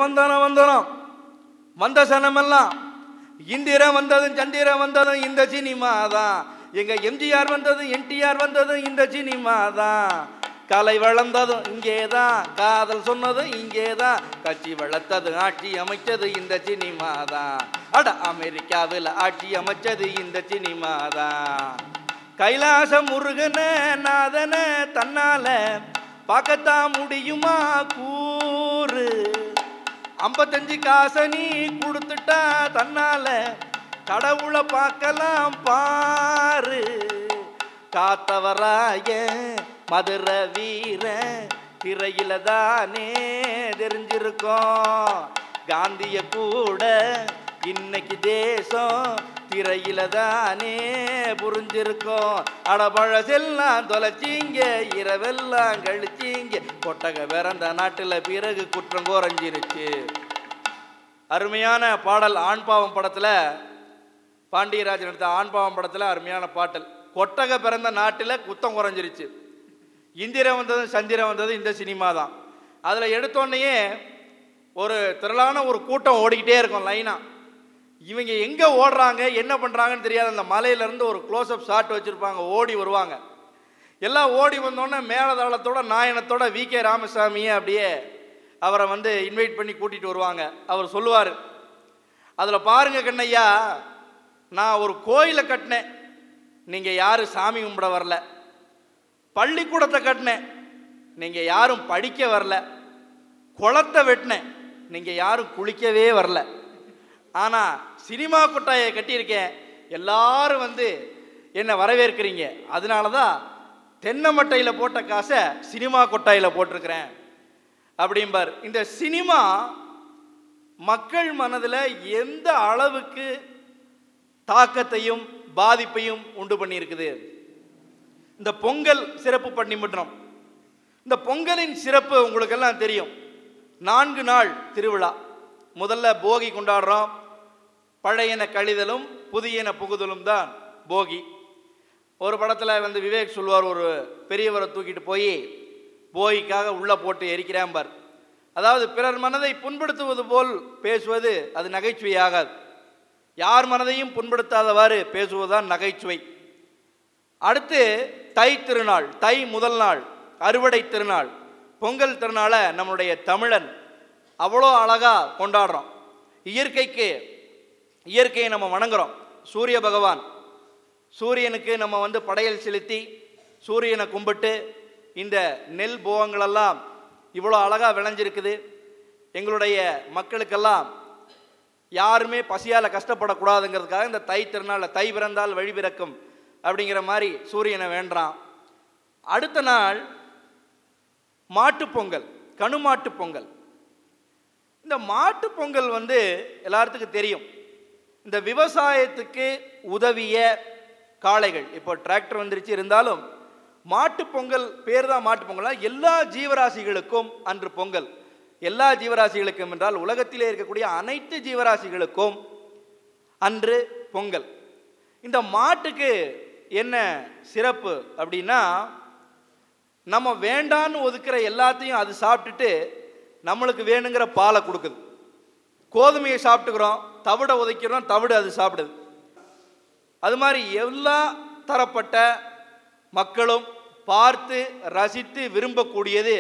வந்தனம் வந்தனம் வந்த சனமெல்லாம் இந்திரன் வந்ததும் சந்திரன் வந்ததும் இந்த சினிமா தான். எங்க எம்ஜிஆர் வந்ததும் என்டிஆர் வந்ததும் இந்த சினிமா தான். கலை வளர்ந்ததும் இங்கேதான், காதல் சொன்னதும் இங்கேதான், கட்சி வளர்த்தது ஆட்சி அமைச்சது இந்த சினிமா தான். அட அமெரிக்காவில் ஆட்சி அமைச்சது இந்த சினிமா தான். கைலாச முருகன நாதன தன்னால பார்க்கத்தான் முடியுமா கூறு. 55 காசை நீ கொடுத்துட்டா தன்னால கடவுளை பார்க்கலாம் பாரு. காத்தவராய மதுரை வீர திரையில தானே தெரிஞ்சிருக்கோம். காந்திய கூட இன்னைக்கு தேசம் திரையில தானே புரிஞ்சிருக்கோம். அடபழசெல்லாம் தொலைச்சிங்க, இரவெல்லாம் கழிச்சிங்க, கொட்டக பிறந்த நாட்டில் பிறகு குற்றம் குறைஞ்சிருச்சு. அருமையான பாடல். ஆண்பாவம் படத்தில், பாண்டியராஜன் எடுத்த ஆண்பாவம் படத்தில் அருமையான பாட்டல். கொட்டக பிறந்த நாட்டில் குத்தம் குறைஞ்சிருச்சு. இந்திரன் வந்ததும் சந்திரன் வந்ததும் இந்த சினிமா தான். அதில் எடுத்தோடனேயே ஒரு திரளான ஒரு கூட்டம் ஓடிக்கிட்டே இருக்கும் லைனாக. இவங்க எங்கே ஓடுறாங்க என்ன பண்ணுறாங்கன்னு தெரியாது. அந்த மலையிலேருந்து ஒரு க்ளோஸ்அப் ஷாட் வச்சுருப்பாங்க, ஓடி வருவாங்க. எல்லாம் ஓடி வந்தோடனே மேலதாளத்தோட நாயனத்தோட வி.கே. ராமசாமியை அப்படியே அவரை வந்து இன்வைட் பண்ணி கூட்டிகிட்டு வருவாங்க. அவர் சொல்லுவார், அதில் பாருங்க கண்ணையா, நான் ஒரு கோயிலை கட்டினேன், நீங்கள் யாரும் சாமி கும்பிட வரல. பள்ளிக்கூடத்தை கட்டினேன், நீங்கள் யாரும் படிக்க வரல. குளத்தை வெட்டினேன், நீங்கள் யாரும் குளிக்கவே வரல. ஆனால் சினிமா கொட்டாயை கட்டியிருக்கேன், எல்லாரும் வந்து என்னை வரவேற்கிறீங்க. அதனால தான் தென்னை மட்டையில் போட்ட காசை சினிமா கொட்டாயில் போட்டிருக்கிறேன் அப்படிம்பார். இந்த சினிமா மக்கள் மனதில் எந்த அளவுக்கு தாக்கத்தையும் பாதிப்பையும் உண்டு பண்ணியிருக்குது. இந்த பொங்கல் சிறப்பு பட்டிமன்றம், இந்த பொங்கலின் சிறப்பு உங்களுக்கெல்லாம் தெரியும். 4 நாள் திருவிழா. முதல்ல போகி கொண்டாடுறோம். பழையன கழிதலும் புதியன புகுதலும் தான் போகி. ஒரு படத்தில் வந்து விவேக் சொல்லுவார், ஒரு பெரியவரை தூக்கிட்டு போய் போகிக்காக உள்ளே போட்டு எரிக்கிறாம்பார். அதாவது பிறர் மனதை புண்படுத்துவது போல் பேசுவது அது நகைச்சுவையாகாது. யார் மனதையும் புண்படுத்தாதவாறு பேசுவதுதான் நகைச்சுவை. அடுத்து தை திருநாள். தை முதல் நாள் அறுவடை திருநாள். பொங்கல் திருநாளை நம்முடைய தமிழன் அவ்வளோ அழகாக கொண்டாடுறோம். இயற்கையை நம்ம வணங்குறோம். சூரிய பகவான், சூரியனுக்கு நம்ம வந்து படையல் செலுத்தி சூரியனை கும்பிட்டு இந்த நெல் போகங்களெல்லாம் இவ்வளோ அழகாக விளைஞ்சிருக்குது. எங்களுடைய மக்களுக்கெல்லாம் யாருமே பசியால் கஷ்டப்படக்கூடாதுங்கிறதுக்காக இந்த தை திருநாளில் தை பிறந்தால் வழி பிறக்கும் அப்படிங்கிற மாதிரி சூரியனை வேண்டான். அடுத்த நாள் மாட்டுப்பொங்கல், கணுமாட்டு பொங்கல். இந்த மாட்டு பொங்கல் வந்து எல்லாத்துக்கும் தெரியும். இந்த விவசாயத்துக்கு உதவிய காளைகள், இப்போ டிராக்டர் வந்துருச்சு, இருந்தாலும் மாட்டு பொங்கல் பேர் தான் மாட்டு பொங்கல். எல்லா ஜீவராசிகளுக்கும் அன்று பொங்கல். எல்லா ஜீவராசிகளுக்கும் என்றால் உலகத்திலே இருக்கக்கூடிய அனைத்து ஜீவராசிகளுக்கும் அன்று பொங்கல். இந்த மாட்டுக்கு என்ன சிறப்பு அப்படின்னா, நம்ம வேண்டான்னு ஒதுக்குற எல்லாத்தையும் அது சாப்பிட்டுட்டு நம்மளுக்கு வேணுங்கிற பாலை கொடுக்குது. கோதுமையை சாப்பிட்டுக்கிறோம், தவிட உதைக்கிறோம், தவிடு அது சாப்பிடுது. அது மாதிரி எல்லா தரப்பட்ட மக்களும் பார்த்து ரசித்து விரும்பக்கூடியது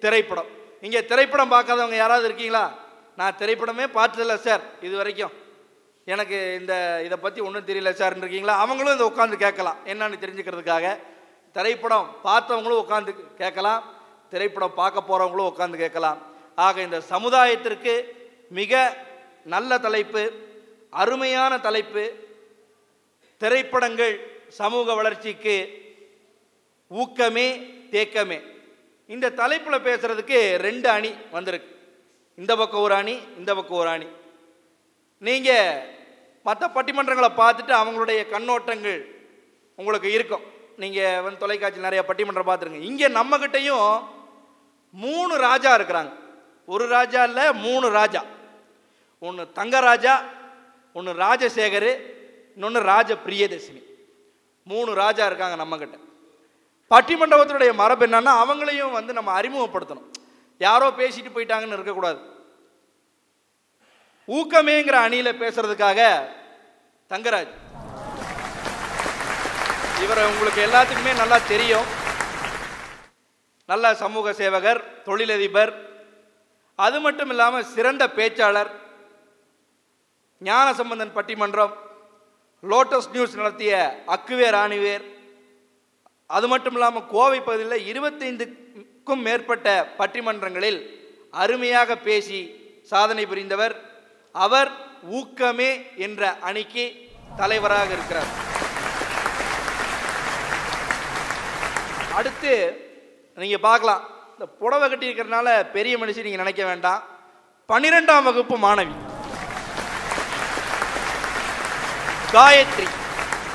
திரைப்படம். இங்கே திரைப்படம் பார்க்காதவங்க யாராவது இருக்கீங்களா? நான் திரைப்படமே பார்த்ததில்லை சார் இது வரைக்கும், எனக்கு இதை பற்றி ஒன்றும் தெரியல சார்ன்னு இருக்கீங்களா? அவங்களும் இதை உட்காந்து கேட்கலாம், என்னன்னு தெரிஞ்சுக்கிறதுக்காக. திரைப்படம் பார்த்தவங்களும் உட்காந்து கேட்கலாம், திரைப்படம் பார்க்க போகிறவங்களும் உட்காந்து கேட்கலாம். ஆக இந்த சமுதாயத்திற்கு மிக நல்ல தலைப்பு, அருமையான தலைப்பு. திரைப்படங்கள் சமூக வளர்ச்சிக்கு ஊக்கமே தேக்கமே. இந்த தலைப்பில் பேசுறதுக்கு 2 அணி வந்திருக்கு. இந்த பக்கம் ஒரு அணி, இந்த பக்கம் ஒரு அணி. நீங்கள் மற்ற பட்டிமன்றங்களை பார்த்துட்டு அவங்களுடைய கண்ணோட்டங்கள் உங்களுக்கு இருக்கும். நீங்கள் வந்து தொலைக்காட்சியில் நிறைய பட்டிமன்றம் பார்த்துருங்க. இங்கே நம்மக்கிட்டையும் 3 ராஜா இருக்கிறாங்க. ஒரு ராஜா இல்லை, 3 ராஜா. ஒன்று தங்கராஜா, ஒன்று ராஜசேகர், இன்னொன்று ராஜ பிரியதர்ஷினி. 3 ராஜா இருக்காங்க நம்மக்கிட்ட. பட்டிமண்டபத்தினுடைய மரபு என்னன்னா, அவங்களையும் வந்து நம்ம அறிமுகப்படுத்தணும். யாரோ பேசிட்டு போயிட்டாங்கன்னு இருக்கக்கூடாது. ஊக்கமேங்கிற அணியில பேசுறதுக்காக தங்கராஜ். இவரை உங்களுக்கு எல்லாத்துக்குமே நல்லா தெரியும். நல்ல சமூக சேவகர், தொழிலதிபர், அது மட்டும் இல்லாமல் சிறந்த பேச்சாளர். ஞானசம்பந்தன் பட்டிமன்றம், லோட்டஸ் நியூஸ் நடத்திய அக்குவேர் ஆணிவேர், அது மட்டும் இல்லாமல் கோவை பகுதியில் 25க்கும் மேற்பட்ட பட்டிமன்றங்களில் அருமையாக பேசி சாதனை புரிந்தவர். அவர் ஊக்கமே என்ற அணிக்கு தலைவராக இருக்கிறார். அடுத்து நீங்க பார்க்கலாம், இந்த புடவை கட்டி இருக்கிறதுனால பெரிய மனுஷன் நீங்க நினைக்க வேண்டாம். 12ஆம் வகுப்பு மாணவி காயத்ரி,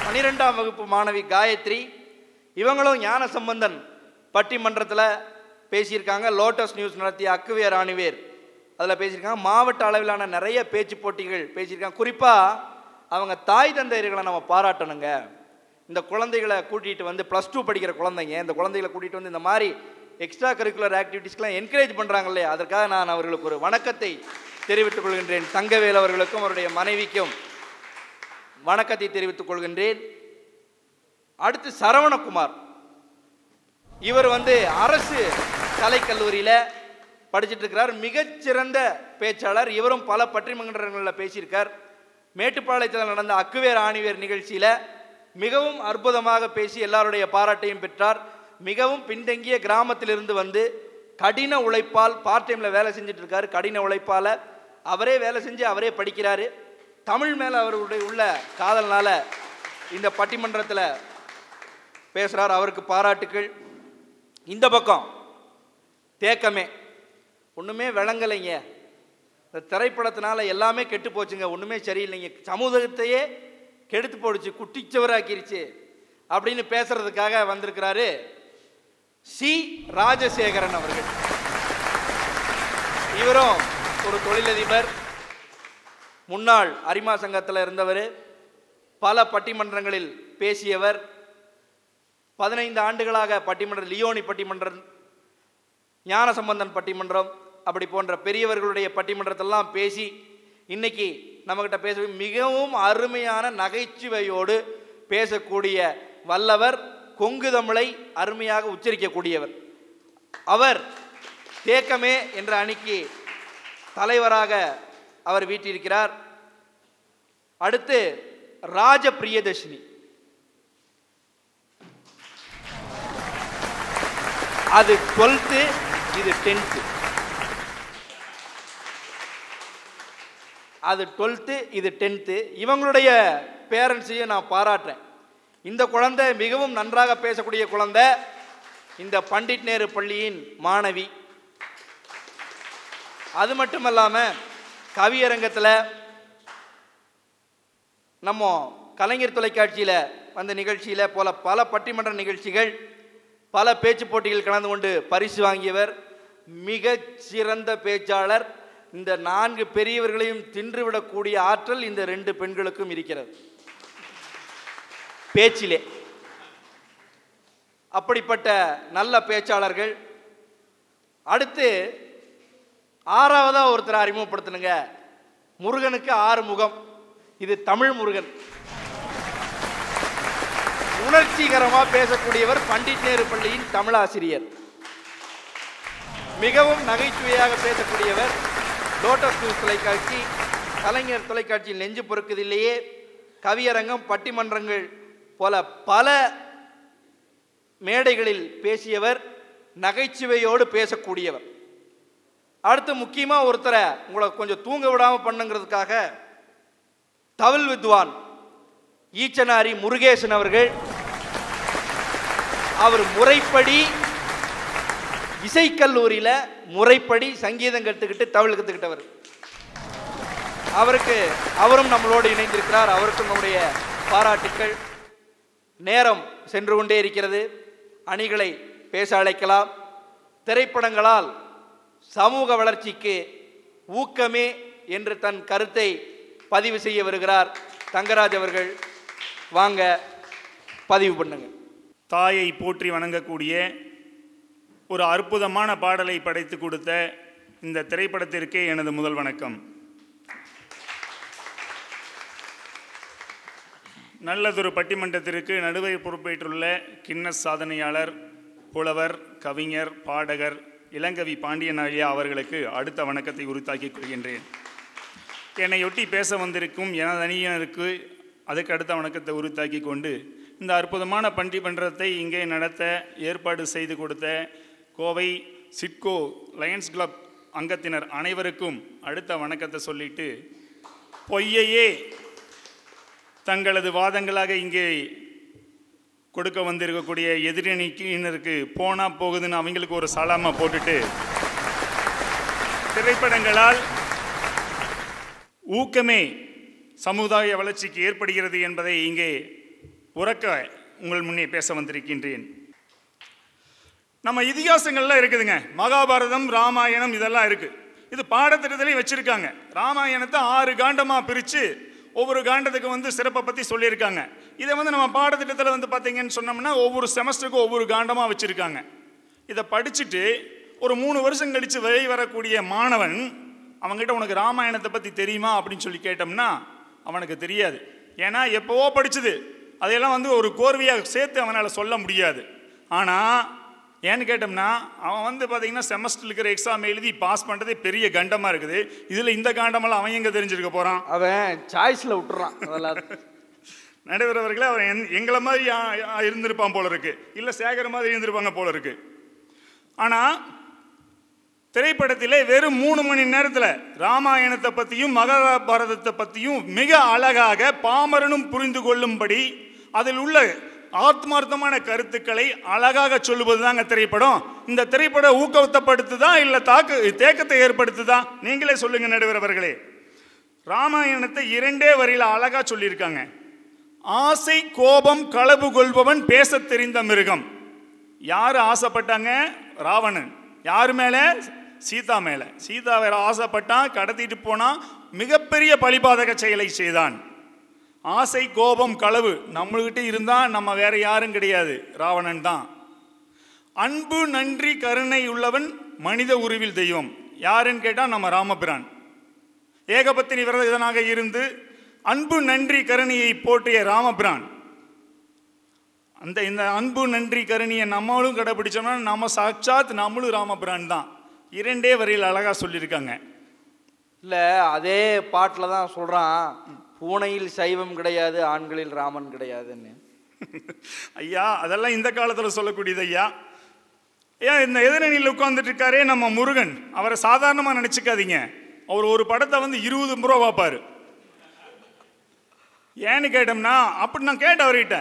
12ஆம் வகுப்பு மாணவி காயத்ரி, இவங்களும் ஞானசம்பந்தன் பட்டிமன்றத்தில் பேசியிருக்காங்க. லோட்டஸ் நியூஸ் நடத்திய அக்குவேர் ஆணிவேர் அதில் பேசியிருக்காங்க. மாவட்ட அளவிலான நிறைய பேச்சு போட்டிகள் பேசியிருக்காங்க. குறிப்பாக அவங்க தாய் தந்தையர்களை நம்ம பாராட்டணுங்க. இந்த குழந்தைகளை கூட்டிகிட்டு வந்து +2 படிக்கிற குழந்தைங்க, இந்த குழந்தைகளை கூட்டிகிட்டு வந்து இந்த மாதிரி எக்ஸ்ட்ரா கரிக்குலர் ஆக்டிவிட்டீஸ்க்கெலாம் என்கரேஜ் பண்ணுறாங்க இல்லையா, அதற்காக நான் அவர்களுக்கு ஒரு வணக்கத்தை தெரிவித்துக் கொள்கின்றேன். தங்கவேல் அவர்களுக்கும் அவருடைய மனைவிக்கும் வணக்கத்தை தெரிவித்துக் கொள்கின்றேன். அடுத்து சரவணகுமார், இவர் அரசு கலைக்கல்லூரியில் படிச்சுட்டு இருக்கிறார். மிகச்சிறந்த பேச்சாளர். இவரும் பல பட்டிமன்றங்களில் பேசியிருக்கார். மேட்டுப்பாளையத்தில் நடந்த அக்குவேர் ஆணிவேர் நிகழ்ச்சியில் மிகவும் அற்புதமாக பேசி எல்லாருடைய பாராட்டையும் பெற்றார். மிகவும் பின்தங்கிய கிராமத்திலிருந்து வந்து கடின உழைப்பால் பார்ட் டைமில் வேலை செஞ்சுட்டு இருக்காரு. கடின உழைப்பால் அவரே வேலை செஞ்சு அவரே படிக்கிறாரு. தமிழ் மேலே அவருடைய உள்ள காதல்னால இந்த பட்டிமன்றத்தில் பேசுகிறார். அவருக்கு பாராட்டுக்கள். இந்த பக்கம் தேக்கமே, ஒன்றுமே விளங்கலைங்க, இந்த திரைப்படத்தினால எல்லாமே கெட்டு போச்சுங்க, ஒன்றுமே சரியில்லைங்க, சமூகத்தையே கெடுத்து போடுச்சு, குட்டிச்சவராக்கிருச்சு அப்படின்னு பேசுறதுக்காக வந்திருக்கிறாரு சி ராஜசேகரன் அவர்கள். இவரும் ஒரு தொழிலதிபர், முன்னாள் அரிமா சங்கத்தில் இருந்தவர், பல பட்டிமன்றங்களில் பேசியவர். 15 ஆண்டுகளாக பட்டிமன்றம், லியோனி பட்டிமன்றம், ஞானசம்பந்தன் பட்டிமன்றம், அப்படி போன்ற பெரியவர்களுடைய பட்டிமன்றத்தெல்லாம் பேசி இன்னைக்கு நம்மகிட்ட பேச மிகவும் அருமையான நகைச்சுவையோடு பேசக்கூடிய வல்லவர், கொங்கு தமிழை அருமையாக உச்சரிக்கக்கூடியவர். அவர் தேக்கமே என்ற அணிக்கு தலைவராக அவர் வீட்டிருக்கிறார். அடுத்து ராஜ பிரியதர்ஷினி, அது 12th, இது 10th. அது 12th, இது 10th. இவங்களுடைய பேரண்ட்ஸையும் நான் பாராட்டுறேன். இந்த குழந்தை மிகவும் நன்றாக பேசக்கூடிய குழந்தை. இந்த பண்டிட் நேரு பள்ளியின் மாணவி. அது மட்டுமல்லாமல் கவியரங்கத்தில் நம்ம கலைஞர் தொலைக்காட்சியில் வந்த நிகழ்ச்சியில் போல பல பட்டிமன்ற நிகழ்ச்சிகள், பல பேச்சு போட்டிகள் கலந்து கொண்டு பரிசு வாங்கியவர். மிக சிறந்த பேச்சாளர். இந்த 4 பெரியவர்களையும் தின்றுவிடக்கூடிய ஆற்றல் இந்த 2 பெண்களுக்கும் இருக்கிறது பேச்சிலே. அப்படிப்பட்ட நல்ல பேச்சாளர்கள். அடுத்து 6வதா ஒருத்தர் அறிமுகப்படுத்தணுங்க. முருகனுக்கு 6 முகம். இது தமிழ் முருகன். உணர்ச்சிகரமாக பேசக்கூடியவர் பண்டிட் நேரு பள்ளியின் தமிழாசிரியர். மிகவும் நகைச்சுவையாக பேசக்கூடியவர். லோட்டஸ் நியூஸ் தொலைக்காட்சி, கலைஞர் தொலைக்காட்சியில் நெஞ்சு பொறுக்குதில்லையே, கவியரங்கம், பட்டிமன்றங்கள் போல பல மேடைகளில் பேசியவர், நகைச்சுவையோடு பேசக்கூடியவர். அடுத்து முக்கியமாக ஒருத்தரை உங்களை கொஞ்சம் தூங்க விடாமல் பண்ணுங்கிறதுக்காக தவில் வித்வான் ஈச்சனாரி முருகேசன் அவர்கள். அவர் முறைப்படி இசைக்கல்லூரியில் முறைப்படி சங்கீதம் கற்றுக்கிட்டு தவில் கற்றுக்கிட்டவர். அவரும் நம்மளோடு இணைந்திருக்கிறார். அவருக்கும் நம்முடைய பாராட்டுக்கள். நேரம் சென்று கொண்டே இருக்கிறது. அணிகளை பேச அழைக்கலாம். திரைப்படங்களால் சமூக வளர்ச்சிக்கு ஊக்கமே என்று தன் கருத்தை பதிவு செய்ய வருகிறார் தங்கராஜ் அவர்கள். வாங்க, பதிவு பண்ணுங்க. தாயை போற்றி வணங்கக்கூடிய ஒரு அற்புதமான பாடலை படைத்து கொடுத்த இந்த திரைப்படத்திற்கே எனது முதல் வணக்கம். நல்லதொரு பட்டிமன்றத்திற்கு நடுவை பொறுப்பேற்றுள்ள கின்னஸ் சாதனையாளர், புலவர், கவிஞர், பாடகர் இளங்கவி பாண்டியன் ஐயா அவர்களுக்கு அடுத்த வணக்கத்தை உரித்தாக்கிக் கொள்கின்றேன். என்னையொட்டி பேச வந்திருக்கும் எனது அணியினருக்கு அதுக்கு அடுத்த வணக்கத்தை உரித்தாக்கி கொண்டு இந்த அற்புதமான பட்டிமன்றத்தை இங்கே நடத்த ஏற்பாடு செய்து கொடுத்த கோவை சிட்கோ லயன்ஸ் கிளப் அங்கத்தினர் அனைவருக்கும் அடுத்த வணக்கத்தை சொல்லிட்டு, பொய்யையே தங்களது வாதங்களாக இங்கே கொடுக்க வந்திருக்கக்கூடிய எதிரணியினருக்கு போனா போகுதுன்னு அவங்களுக்கு ஒரு சலாமா போட்டுட்டு, திரைப்படங்களால் ஊக்கமே சமுதாய வளர்ச்சிக்கு ஏற்படுகிறது என்பதை இங்கே உறக்க உங்கள் முன்னே பேச வந்திருக்கின்றேன். நம்ம இதிகாசங்கள்லாம் இருக்குதுங்க. மகாபாரதம், ராமாயணம் இதெல்லாம் இருக்குது. இது பாடத்திட்டத்திலையும் வச்சுருக்காங்க. ராமாயணத்தை 6 காண்டமாக பிரித்து ஒவ்வொரு காண்டத்துக்கு சிறப்பை பற்றி சொல்லியிருக்காங்க. இதை நம்ம பாடத்திட்டத்தில் பார்த்தீங்கன்னு சொன்னோம்னா ஒவ்வொரு செமஸ்டருக்கும் ஒவ்வொரு காண்டமாக வச்சுருக்காங்க. இதை படிச்சுட்டு ஒரு 3 வருஷம் கழித்து வரக்கூடிய மாணவன் அவங்ககிட்ட உனக்கு ராமாயணத்தை பற்றி தெரியுமா அப்படின்னு சொல்லி கேட்டோம்னா அவனுக்கு தெரியாது. ஏன்னா எப்போவோ படிச்சுது, அதையெல்லாம் ஒரு கோர்வையாக சேர்த்து அவனால் சொல்ல முடியாது. ஆனால் ஏன்னு கேட்டோம்னா அவன் பார்த்தீங்கன்னா செமஸ்டர் இருக்கிற எக்ஸாம் எழுதி பாஸ் பண்ணுறதே பெரிய கண்டமாக இருக்குது. இதில் இந்த காண்டமெல்லாம் அவன் எங்கே தெரிஞ்சிருக்க போகிறான்? அவன் சாய்ஸில் விட்டுறான். அதெல்லாம் நடுவரவர்களே, அவன் எங்களை மாதிரி இருந்திருப்பான் போல இருக்கு, இல்லை சேகர மாதிரி இருந்திருப்பாங்க போல இருக்கு. ஆனால் திரைப்படத்திலே வெறும் 3 மணி நேரத்தில் ராமாயணத்தை பற்றியும் மகாபாரதத்தை பற்றியும் மிக அழகாக பாமரனும் புரிந்து கொள்ளும்படி அதில் உள்ள ஆத்மார்த்தமான கருத்துக்களை அழகாக சொல்லுவது தாங்க திரைப்படம். இந்த திரைப்படம் ஊக்கப்படுத்துதா இல்லை தேக்கத்தை ஏற்படுத்துதா? நீங்களே சொல்லுங்க நடுவரவர்களே. ராமாயணத்தை 2 வரியில் அழகா சொல்லியிருக்காங்க. ஆசை கோபம் களவு கொள்பவன் பேச தெரிந்த மிருகம். யார் ஆசைப்பட்டாங்க? ராவணன். யார் மேலே? சீதா மேலே. சீதா வேற ஆசைப்பட்டான், கடத்திட்டு போனான், மிகப்பெரிய பழிபாதக செயலை செய்தான். ஆசை கோபம் களவு நம்மள்கிட்ட இருந்தால் நம்ம வேற யாரும் கிடையாது, ராவணன் தான். அன்பு நன்றி கருணை உள்ளவன் மனித உருவில் தெய்வம். யாருன்னு கேட்டால் நம்ம ராமபிரான். ஏகபத்தினி விரதனாக இருந்து அன்பு நன்றி கருணையை போற்றிய ராமபிரான். இந்த அன்பு நன்றி கருணையை நம்மளும் கடைபிடிச்சோம்னா நம்ம சாட்சாத் நம்மளும் ராமபிரான் தான். 2 வரியில் அழகா சொல்லியிருக்காங்க. இல்லை, அதே பாட்டில் தான் சொல்கிறான், பூனையில் சைவம் கிடையாது, ஆண்களில் ராமன் கிடையாதுன்னு. ஐயா, அதெல்லாம் இந்த காலத்தில் சொல்லக்கூடியது ஐயா. ஏன் இந்த எதிரணியில் உட்கார்ந்துட்டு இருக்காரே நம்ம முருகன், அவரை சாதாரணமாக நினச்சிக்காதீங்க. அவர் ஒரு படத்தை 20 முறை பார்ப்பார். ஏன்னு கேட்டோம்னா, அப்படி நான் கேட்டேன் அவர்கிட்ட,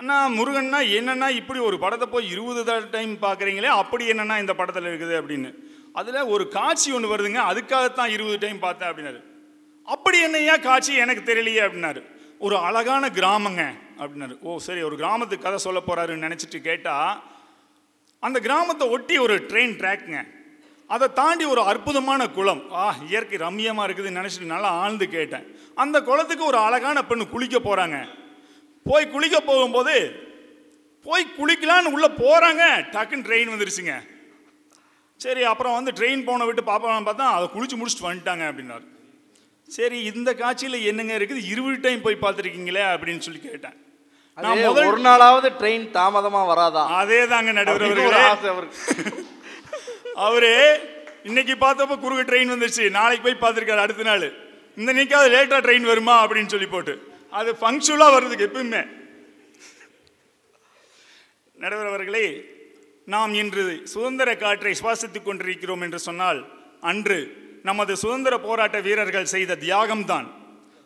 அண்ணா முருகன்னா என்னென்னா இப்படி ஒரு படத்தை போய் 20 டைம் பார்க்குறீங்களே, அப்படி என்னென்னா இந்த படத்தில் இருக்குது அப்படின்னு. அதில் ஒரு காட்சி ஒன்று வருதுங்க, அதுக்காகத்தான் 20 டைம் பார்த்தேன் அப்படின்னாரு. அப்படி என்னையா காட்சி எனக்கு தெரியலையே அப்படின்னாரு. ஒரு அழகான கிராமங்க அப்படின்னாரு. ஓ சரி, ஒரு கிராமத்துக்கு கதை சொல்ல போகிறாருன்னு நினச்சிட்டு கேட்டால், அந்த கிராமத்தை ஒட்டி ஒரு ட்ரெயின் ட்ராக்குங்க, அதை தாண்டி ஒரு அற்புதமான குளம். இயற்கை ரம்மியமாக இருக்குதுன்னு நினச்சிட்டு நல்லா ஆழ்ந்து கேட்டேன். அந்த குளத்துக்கு ஒரு அழகான பெண்ணு குளிக்க போகிறாங்க. போய் குளிக்க போகும்போது போய் குளிக்கலான்னு உள்ளே போகிறாங்க, டக்குன்னு ட்ரெயின் வந்துருச்சுங்க. சரி, அப்புறம் ட்ரெயின் போன விட்டு பார்ப்போம் பார்த்தா அதை குளிச்சு முடிச்சுட்டு வந்துட்டாங்க அப்படின்னாரு. சரி, இந்த காட்சியில் என்னங்க இருக்குது, 20 டைம் போய் பார்த்துருக்கீங்களே அப்படின்னு சொல்லி கேட்டேன். நான் ஒரு நாளாவது ட்ரெயின் தாமதமாக வராதா? அதே தாங்க நடுவர்களே. அவரு இன்னைக்கு பார்த்தப்ப குறுக்கு ட்ரெயின் வந்துருச்சு, நாளைக்கு போய் பார்த்துருக்காரு அடுத்த நாள். இந்த நிற்காது லேட்டாக ட்ரெயின் வருமா அப்படின்னு சொல்லி போட்டு அது ஃபங்க்ஷுவலாக வர்றதுக்கு எப்பவுமே. நடுவர்களே, நாம் இன்று சுதந்திர காற்றை சுவாசித்துக் கொண்டிருக்கிறோம் என்று சொன்னால் அன்று நமது சுதந்திர போராட்ட வீரர்கள் செய்த தியாகம்தான்.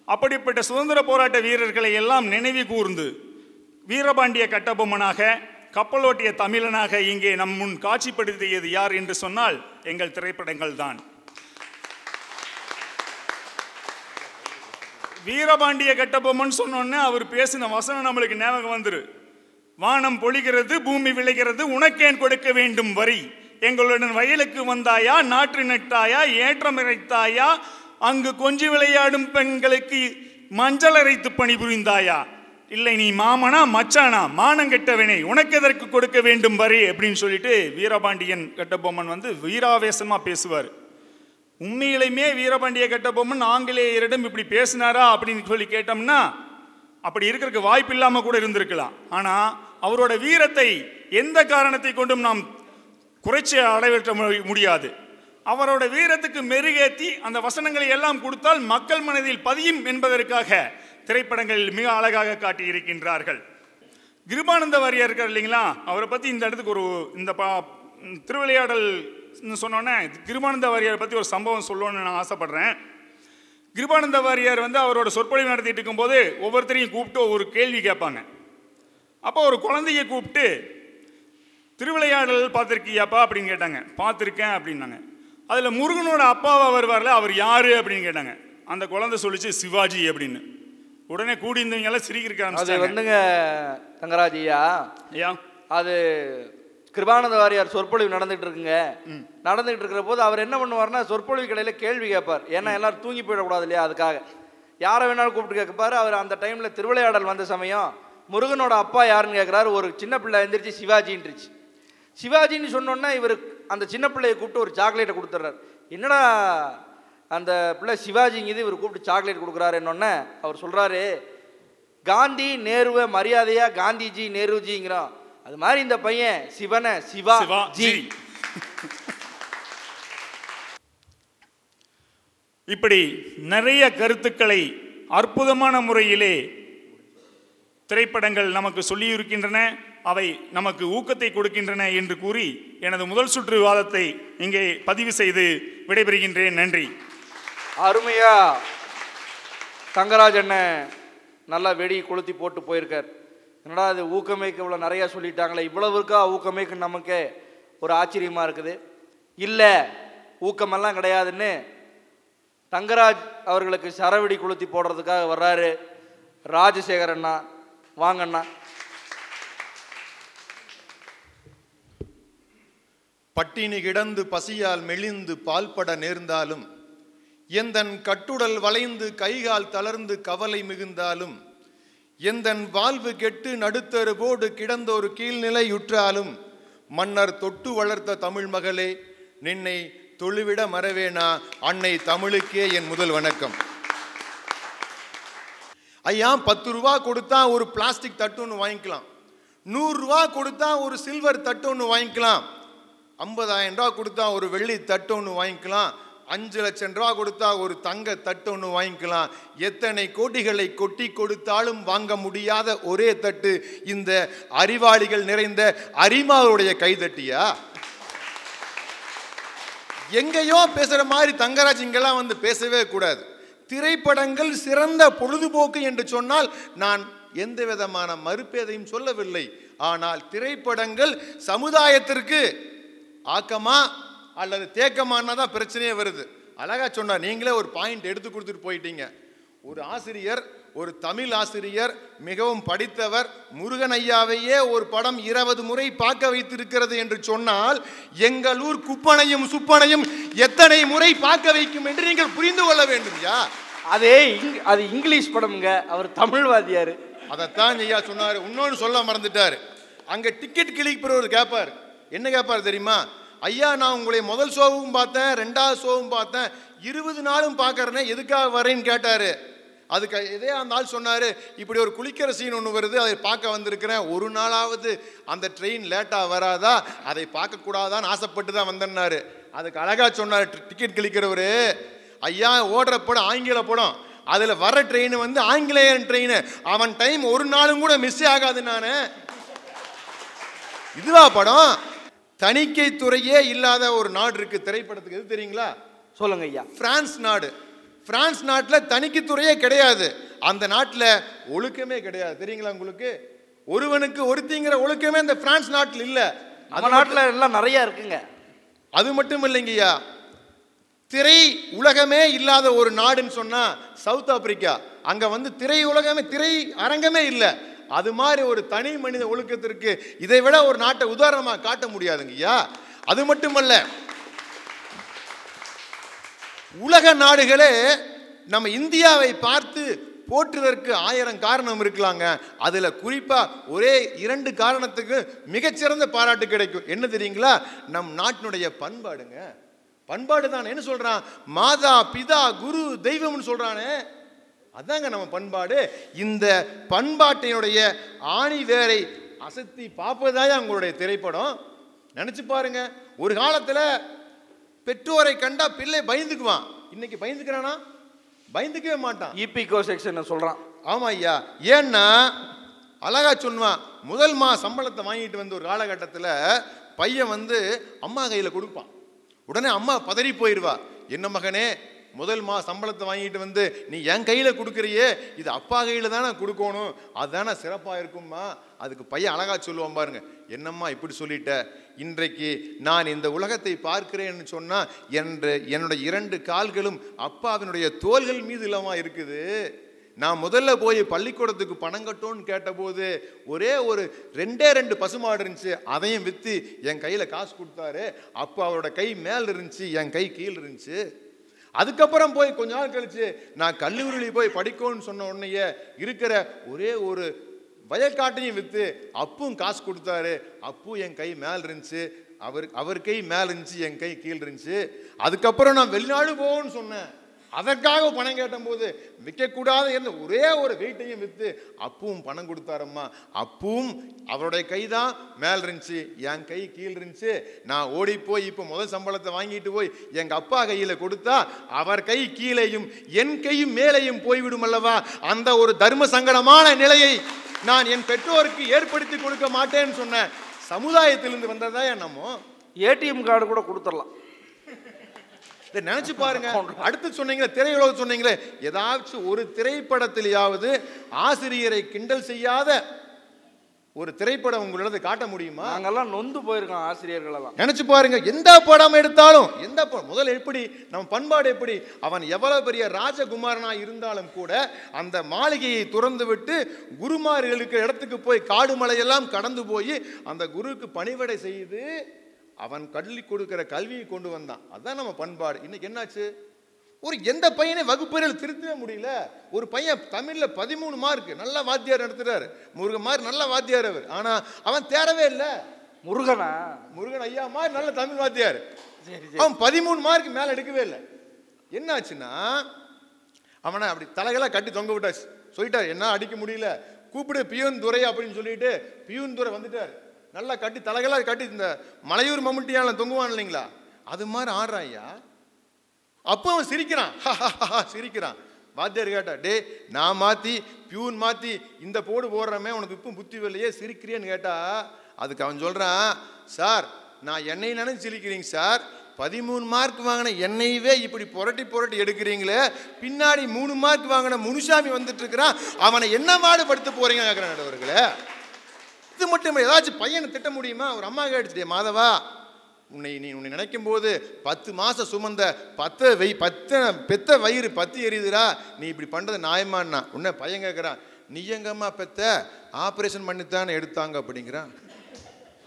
அப்படிப்பட்ட சுதந்திர போராட்ட வீரர்களை எல்லாம் நினைவு கூர்ந்து வீரபாண்டிய கட்டபொம்மனாக, கப்பலோட்டிய தமிழனாக இங்கே நம் முன் காட்சிப்படுத்தியது யார் என்று சொன்னால் எங்கள் திரைப்படங்கள் தான். வீரபாண்டிய கட்டபொம்மன் சொன்னோன்னே அவர் பேசின வசனம் நம்மளுக்கு ஞாபகம் வந்துரு. வானம் பொழிகிறது, பூமி விளைகிறது, உனக்கேன் கொடுக்க வேண்டும் வரி? எங்களுடன் வயலுக்கு வந்தாயா, நாற்று நட்டாயா, ஏற்றம் இறைத்தாயா, அங்கு கொஞ்சி விளையாடும் பெண்களுக்கு மஞ்சள் அரைத்து பணிபுரிந்தாயா? இல்லை நீ மாமனா மச்சானா, மானங்கெட்டவனே, உனக்கு எதற்கு கொடுக்க வேண்டும் வரி அப்படின்னு சொல்லிட்டு வீரபாண்டியன் கட்டபொம்மன் வீராவேசமாக பேசுவார். உண்மையிலுமே வீரபாண்டிய கட்டபொம்மன் ஆங்கிலேயரிடம் இப்படி பேசினாரா அப்படின்னு சொல்லி கேட்டோம்னா அப்படி இருக்கிறதுக்கு வாய்ப்பு இல்லாமல் கூட இருந்திருக்கலாம். ஆனால் அவரோட வீரத்தை எந்த காரணத்தை கொண்டும் நாம் குறைச்சி அளவேற்ற முடியாது. அவரோட வீரத்துக்கு மெருகேற்றி அந்த வசனங்களை எல்லாம் கொடுத்தால் மக்கள் மனதில் பதியும் என்பதற்காக திரைப்படங்களில் மிக அழகாக காட்டியிருக்கின்றார்கள். கிருபானந்த வாரியார் இருக்கார் இல்லைங்களா, அவரை பற்றி இந்த இடத்துக்கு ஒரு இந்த திருவிளையாடல் சொன்னோன்னே கிருபானந்த வாரியாரை பற்றி ஒரு சம்பவம் சொல்லணும்னு நான் ஆசைப்படுறேன். கிருபானந்த வாரியார் அவரோட சொற்பொழிவு நடத்திட்டு இருக்கும்போது ஒவ்வொருத்தரையும் கூப்பிட்டு ஒரு கேள்வி கேட்பாங்க. அப்போ ஒரு குழந்தைய கூப்பிட்டு திருவிளையாடல் பார்த்துருக்கியாப்பா அப்படின்னு கேட்டாங்க. பார்த்துருக்கேன் அப்படின்னாங்க. அதில் முருகனோட அப்பாவா வருவார்ல, அவர் யாரு அப்படின்னு கேட்டாங்க. அந்த குழந்தை சொல்லிச்சு சிவாஜி அப்படின்னு. உடனே கூடி இருந்தவங்க சிரிக்கிறாங்க. அது வந்துங்க தங்கராஜ் ஐயா, அது கிருபானந்த வாரியார் சொற்பொழிவு நடந்துகிட்டு இருக்குங்க. நடந்துகிட்டு இருக்கிற போது அவர் என்ன பண்ணுவார்னா, சொற்பொழிவு கடையில் கேள்வி கேட்பார். ஏன்னா எல்லாரும் தூங்கி போயிடக்கூடாது இல்லையா, அதுக்காக யாரை வேணாலும் கூப்பிட்டு கேட்பார். அவர் அந்த டைமில் திருவிளையாடல் வந்த சமயம் முருகனோட அப்பா யாருன்னு கேட்குறாரு. ஒரு சின்ன பிள்ளை எழுந்திரிச்சு சிவாஜின்றுச்சு. சிவாஜின்னு சொன்னோன்னா இவர் அந்த சின்ன பிள்ளையை கூப்பிட்டு ஒரு சாக்லேட்டை கொடுத்துட்றாரு. என்னடா அந்த பிள்ளை சிவாஜிங்குது, இவர் கூப்பிட்டு சாக்லேட் கொடுக்குறாரு. என்னொன்னே அவர் சொல்கிறாரு, காந்தி நேருவை மரியாதையாக காந்திஜி நேருஜிங்கிறோம், அது மாதிரி இந்த பையன் சிவனை சிவாஜி. இப்படி நிறைய கருத்துக்களை அற்புதமான முறையிலே திரைப்படங்கள் நமக்கு சொல்லியிருக்கின்றன. அவை நமக்கு ஊக்கத்தை கொடுக்கின்றன என்று கூறி எனது முதல் சுற்று விவாதத்தை இங்கே பதிவு செய்து விடைபெறுகின்றேன். நன்றி. அருமையா தங்கராஜ் அண்ணன் நல்லா வெடி கொளுத்தி போட்டு போயிருக்கார். என்னடா அது ஊக்கமேக்கு இவ்வளோ நிறையா சொல்லிட்டாங்களே, இவ்வளவு இருக்கா ஊக்கமேக்கு, நமக்கே ஒரு ஆச்சரியமாக இருக்குது. இல்லை ஊக்கமெல்லாம் கிடையாதுன்னு தங்கராஜ் அவர்களுக்கு சரவெடி கொளுத்தி போடுறதுக்காக வர்றாரு ராஜசேகர் அண்ணா. வாங்கண்ணா. பட்டினி கிடந்து பசியால் மெலிந்து பால்பட நேர்ந்தாலும், எந்தன் கட்டுடல் வளைந்து கைகால் தளர்ந்து கவலை மிகுந்தாலும், எந்தன் வாழ்வு கெட்டு நடுத்தருவோடு கிடந்தோரு கீழ்நிலையுற்றாலும், மன்னர் தொட்டு வளர்த்த தமிழ் மகளே, நின்னை தொழுவிட மறவேனா, அன்னை தமிழுக்கே என் முதல் வணக்கம். ஐயா, 10 ரூபா கொடுத்தா ஒரு பிளாஸ்டிக் தட்டு ஒன்று வாங்கிக்கலாம், 100 ரூபா கொடுத்தா ஒரு சில்வர் தட்டு ஒன்று வாங்கிக்கலாம், 50,000 ரூபா கொடுத்தா ஒரு வெள்ளி தட்டு ஒன்று வாங்கிக்கலாம், 5 லட்சம் ரூபா கொடுத்தா ஒரு தங்க தட்டு ஒன்று வாங்கிக்கலாம். எத்தனை கோடிகளை கொட்டி கொடுத்தாலும் வாங்க முடியாத ஒரே தட்டு இந்த அறிவாளிகள் நிறைந்த அரிமாவுடைய கைதட்டியா? எங்கேயோ பேசுற மாதிரி தங்கராஜ் இங்கெல்லாம் வந்து பேசவே கூடாது. திரைப்படங்கள் சிறந்த பொழுதுபோக்கு என்று சொன்னால் நான் எந்த விதமான மறுப்பேதையும் சொல்லவில்லை. ஆனால் திரைப்படங்கள் சமுதாயத்திற்கு ஆக்கமா அல்லது தேக்கமானா தான் பிரச்சனையே வருது. அழகா சொன்னார். நீங்களே ஒரு பாயிண்ட் எடுத்து கொடுத்துட்டு போயிட்டீங்க. ஒரு ஆசிரியர், ஒரு தமிழ் ஆசிரியர், மிகவும் படித்தவர், முருகன் ஐயாவையே ஒரு படம் 20 முறை பார்க்க வைத்திருக்கிறது என்று சொன்னால், எங்கள் ஊர் குப்பனையும் சுப்பனையும் எத்தனை முறை பார்க்க வைக்கும் என்று நீங்கள் புரிந்து கொள்ள வேண்டும்யா. அது இங்கிலீஷ் படம்ங்க, அவர் தமிழ்வாதியாரு. அதைத்தான் ஐயா சொன்னார். இன்னொன்று சொல்ல மறந்துட்டார். அங்க டிக்கெட் கிளிக்கிறவர் கேட்பார். என்ன கேட்பார் தெரியுமா? ஐயா, நான் உங்களை முதல் ஷோவும் பார்த்தேன், 2வது ஷோவும் பார்த்தேன், 20 நாளும் பார்க்கறேனே, எதுக்காக வரேன்னு கேட்டாரு. அதுக்கு இதே அந்த ஆள் சொன்னாரு, இப்படி ஒரு குளிக்கிற சீன் ஒன்று வருது, அதை பார்க்க வந்திருக்கிறேன், ஒரு நாளாவது அந்த ட்ரெயின் லேட்டாக வராதா, அதை பார்க்கக்கூடாதான்னு ஆசைப்பட்டு தான் வந்தேன்னாரு. அதுக்கு அழகா சொன்னார் டிக்கெட் கிளிக்கிறவரு, ஐயா ஓடுற படம் ஆங்கில படம், அதில் வர ட்ரெயின் வந்து ஆங்கிலேயன் ட்ரெயின், அவன் டைம் ஒரு நாளும் கூட மிஸ் ஆகாது. நானு இதுவா படம்? தணிக்கை துறையே இல்லாத ஒரு நாடு இருக்கு திரைப்படத்துக்கு. எது தெரியுங்களா? சொல்லுங்க ஐயா. பிரான்ஸ் நாடு. பிரான்ஸ் நாட்டில் தணிக்கை துறையே கிடையாது. அந்த நாட்டில் ஒழுக்கமே கிடையாது. தெரியுங்களா உங்களுக்கு? ஒருவனுக்கு ஒருத்திங்கிற ஒழுக்கமே இந்த பிரான்ஸ் நாட்டில் இல்லை. அந்த நாட்டில் எல்லாம் நிறைய இருக்குங்க. அது மட்டும் இல்லைங்கய்யா, திரை உலகமே இல்லாத ஒரு நாடுன்னு சொன்னா சவுத் ஆப்பிரிக்கா. அங்க வந்து திரை உலகமே, திரை அரங்கமே இல்லை. அது மாதிரி ஒரு தனி மனித ஒழுக்கத்திற்கு இதை விட ஒரு நாட்டை உதாரணமா காட்ட முடியாதுங்கய்யா. அது மட்டுமல்ல, உலக நாடுகளே நம்ம இந்தியாவை பார்த்து போற்றுவதற்கு 1000 காரணம் இருக்கலாங்க. அதுல குறிப்பா ஒரே 2 காரணத்துக்கு மிகச்சிறந்த பாராட்டு கிடைக்கும். என்ன தெரியுங்களா? நம் நாட்டினுடைய பண்பாடுங்க. பண்பாடு தான். என்ன சொல்றான்? மாதா பிதா குரு தெய்வம்னு சொல்றானே. அதாங்க நம்ம பண்பாடு. இந்த பண்பாட்டினுடைய ஆணி வேரை அசத்தி பார்ப்பதாயா உங்களுடைய திரைப்படம். நினைச்சு பாருங்க, ஒரு காலத்துல பெற்றோரை கண்டா பிள்ளை பயந்துக்குவான். இன்னைக்கு பயந்துக்கிறானா? பயந்துக்கவே மாட்டான். இபிகோ செக்ஷன் சொல்றான். ஆமா ஐயா. ஏன்னா அழகா சொன்னான், முதல் சம்பளத்தை வாங்கிட்டு வந்து ஒரு காலகட்டத்தில் பையன் வந்து அம்மா கையில் கொடுப்பான். உடனே அம்மா பதறி போயிடுவா, என்ன மகனே முதல் சம்பளத்தை வாங்கிட்டு வந்து நீ என் கையில் கொடுக்குறியே, இது அப்பா கையில் தானே கொடுக்கணும், அதுதானே சிறப்பாக இருக்கும்மா. அதுக்கு பையன் அழகா சொல்லுவான் பாருங்க, என்னம்மா இப்படி சொல்லிட்ட, இன்றைக்கு நான் இந்த உலகத்தை பார்க்கிறேன்னு சொன்னா என்னுடைய 2 கால்களும் அப்பாவினுடைய தோள்கள் மீது இல்லாம இருக்குது. நான் முதல்ல போய் பள்ளிக்கூடத்துக்கு பணம் கட்டோன்னு கேட்டபோது ஒரே ஒரு 2 பசுமாடு இருந்துச்சு, அதையும் விற்று என் கையில் காசு கொடுத்தாரு. அப்போ அவரோட கை மேல் இருந்துச்சு, என் கை கீழ் இருந்துச்சு. அதுக்கப்புறம் போய் கொஞ்ச நாள் கழிச்சு நான் கல்லூரியில் போய் படிக்கணும்னு சொன்ன உடனேயே இருக்கிற ஒரே ஒரு வயல்காட்டையும் விற்று அப்பும் காசு கொடுத்தாரு. அப்பு என் கை மேல் இருந்துச்சு, அவர் கை மேல் இருந்துச்சு, என் கை கீழ் இருந்துச்சு. அதுக்கப்புறம் நான் வெளிநாடு போகணும்னு சொன்னேன், அதற்காக பணம் கேட்டபோது விற்கக்கூடாது என்ற ஒரே ஒரு வெயிட்டையும் விற்று அப்புவும் பணம் கொடுத்தாரம்மா. அப்புவும் அவருடைய கை தான் மேல் இருந்துச்சு, என் கை கீழ் இருந்துச்சு. நான் ஓடி போய் இப்போ முதல் சம்பளத்தை வாங்கிட்டு போய் எங்கள் அப்பா கையில் கொடுத்தா அவர் கை கீழேயும் என் கையும் மேலேயும் போய்விடும் அல்லவா. அந்த ஒரு தர்ம சங்கடமான நிலையை நான் என் பெற்றோருக்கு ஏற்படுத்தி கொடுக்க மாட்டேன்னு சொன்னேன். சமுதாயத்திலிருந்து வந்ததா என்னமோ ஏடிஎம் கார்டு கூட கொடுத்துடலாம். நினைச்சு பாருங்க. அடுத்து சொன்னீங்களே திரையுலகம் சொன்னீங்களே, ஏதாச்சும் ஒரு திரைப்படத்திலேயாவது ஆசிரியரை கிண்டல் செய்யாத ஒரு திரைப்படம் உங்களோட காட்ட முடியுமா? நாங்கெல்லாம் நொந்து போயிருக்கோம் ஆசிரியர்கள் எல்லாம். நினைச்சு பாருங்க, எந்த படம் எடுத்தாலும் எந்த முதல்ல எப்படி நம்ம பண்பாடு எப்படி, அவன் எவ்வளவு பெரிய ராஜகுமாரனா இருந்தாலும் கூட அந்த மாளிகையை துறந்து விட்டு குருமார்களுக்கு இடத்துக்கு போய் காடு மலையெல்லாம் கடந்து போய் அந்த குருவுக்கு பணிவிடை செய்து அவன் கல்வி கொடுக்கிற கல்வியை கொண்டு வந்தான். அதுதான் நம்ம பண்பாடு. இன்னைக்கு என்னாச்சு, ஒரு எந்த பையனை வகுப்பறையில் திருத்தவே முடியல. ஒரு பையன் தமிழ்ல 13 மார்க் நல்ல வாத்தியார் நடத்துறாரு, முருகன் மாதிரி நல்ல வாத்தியார் அவர், ஆனா அவன் தேரவே இல்லை. முருகன் ஐயா மாதிரி நல்ல தமிழ் வாத்தியார், அவன் 13 மார்க் மேல எடுக்கவே இல்லை. என்னாச்சுன்னா அவனை அப்படி தலைகளா கட்டி தொங்க விட்டாச்சு. சொல்லிட்டாரு, என்ன அடிக்க முடியல, கூப்பிடு பியூன் துரை அப்படின்னு சொல்லிட்டு பியூன் துரை வந்துட்டார். நல்லா கட்டி தலைகளாக கட்டி இந்த மலையூர் மம்முட்டியால தொங்குவான் இல்லைங்களா, அது மாதிரி ஆடுறான் ஐயா. அப்போ அவன் சிரிக்கிறான், சிரிக்கிறான். வாத்தியார் கேட்டா, டே நான் மாற்றி பியூன் மாற்றி இந்த போடு போடுறமே உனக்கு இப்போ புத்தி வரலையே சிரிக்கிறியன்னு கேட்டா, அதுக்கு அவன் சொல்கிறான், சார் நான் என்னை நினைச்சு சிரிக்கிறீங்க சார், 13 மார்க் வாங்கின என்னையவே இப்படி புரட்டி எடுக்கிறீங்களே, பின்னாடி 3 மார்க் வாங்கின முனுசாமி வந்துட்டு இருக்கிறான், அவனை என்ன பாடுபடுத்த போறீங்க கேட்குறான் நடுவர்களே. இது மட்டும் ஏதாச்சும் பையனை திட்ட முடியுமா? ஒரு அம்மா கேட்டுட்டே, மாதவா உன்னை நினைக்கும் போது 10 மாசம் சுமந்த பெத்த வயிறு 10 எரியுதுரா, நீ இப்படி பண்றது நியாயமானா? உன்ன பையன் கேட்குறான், நீ எங்கம்மா பெத்த, ஆப்ரேஷன் பண்ணித்தானே எடுத்தாங்க அப்படிங்கிறான்.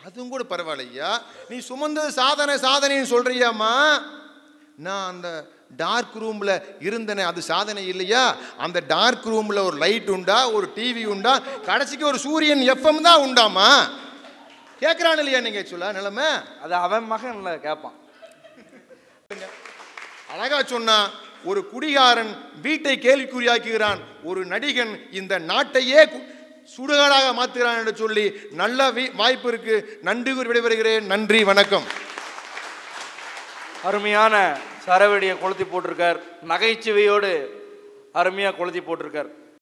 அதுவும் கூட பரவாயில்லையா, நீ சுமந்தது சாதனைன்னு சொல்றியாமா? நான் அந்த டார்க் ரூம்ல இருந்தனே அது சாதனை இல்லையா? அந்த டார்க் ரூம்ல ஒரு லைட் உண்டா, ஒரு டிவி உண்டா, கடைசிக்கு ஒரு சூரியன் எஃப்எம் தான் உண்டாமா? கேட்கிறான் இல்லையா நீங்க சொல்ல நிலைமை? அது அவன் மகன் கேட்பான். அழகா சொன்னா, ஒரு குடிகாரன் வீட்டை கேள்விக்குறியாக்குகிறான், ஒரு நடிகன் இந்த நாட்டையே சுடுகாடாக மாத்துகிறான் என்று சொல்லி நல்ல வாய்ப்பு இருக்கு. நன்றி கூறி விடைபெறுகிறேன். நன்றி, வணக்கம். அருமையான சரவெடியை கொளுத்தி போட்டிருக்கார், நகைச்சுவையோடு அருமையாக கொளுத்தி போட்டிருக்கார்.